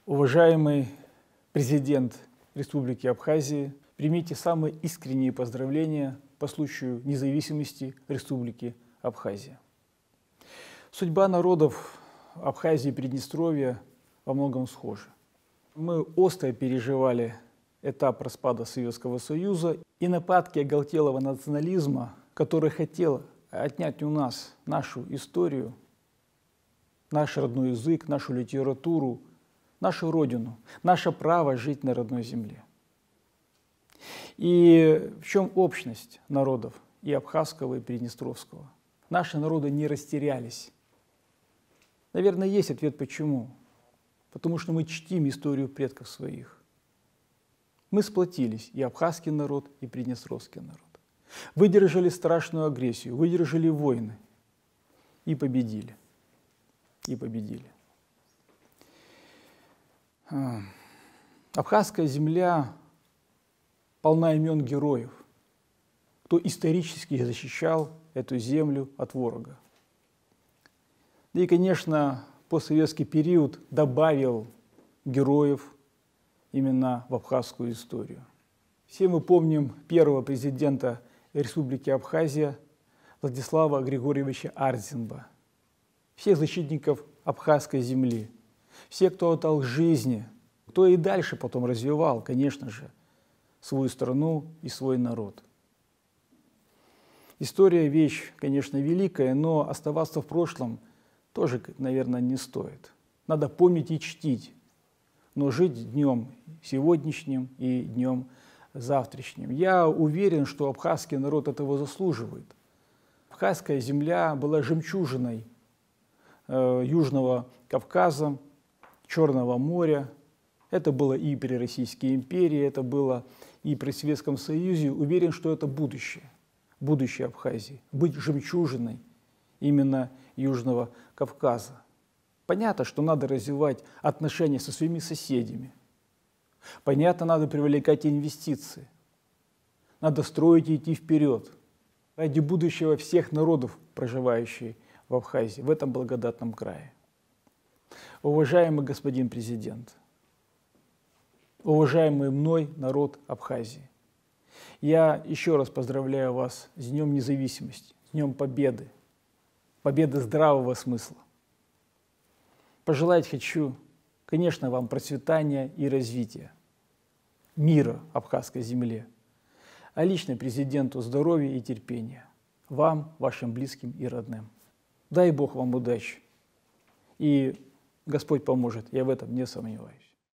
Уважаемый президент Республики Абхазия, примите самые искренние поздравления по случаю независимости Республики Абхазия. Судьба народов Абхазии и Приднестровья во многом схожа. Мы остро переживали этап распада Советского Союза и нападки оголтелого национализма, который хотел отнять у нас нашу историю, наш родной язык, нашу литературу, нашу родину, наше право жить на родной земле. И в чем общность народов и абхазского, и приднестровского? Наши народы не растерялись. Наверное, есть ответ почему. Потому что мы чтим историю предков своих. Мы сплотились, и абхазский народ, и приднестровский народ. Выдержали страшную агрессию, выдержали войны и победили. И победили. Абхазская земля полна имен героев, кто исторически защищал эту землю от ворога. Да и, конечно, постсоветский период добавил героев именно в абхазскую историю. Все мы помним первого президента Республики Абхазия Владислава Григорьевича Ардзинба, всех защитников абхазской земли, все, кто отдал жизни, кто и дальше потом развивал, конечно же, свою страну и свой народ. История – вещь, конечно, великая, но оставаться в прошлом тоже, наверное, не стоит. Надо помнить и чтить, но жить днем сегодняшним и днем завтрашним. Я уверен, что абхазский народ этого заслуживает. Абхазская земля была жемчужиной Южного Кавказа, Черного моря. Это было и при Российской империи, это было и при Советском Союзе. Уверен, что это будущее Абхазии. Быть жемчужиной именно Южного Кавказа. Понятно, что надо развивать отношения со своими соседями. Понятно, надо привлекать инвестиции. Надо строить и идти вперед. Ради будущего всех народов, проживающих в Абхазии, в этом благодатном крае. Уважаемый господин президент, уважаемый мной народ Абхазии, я еще раз поздравляю вас с Днем Независимости, с Днем Победы, победы здравого смысла. Пожелать хочу, конечно, вам процветания и развития, мира абхазской земле, а лично президенту здоровья и терпения, вам, вашим близким и родным. Дай Бог вам удачи, и Господь поможет, я в этом не сомневаюсь.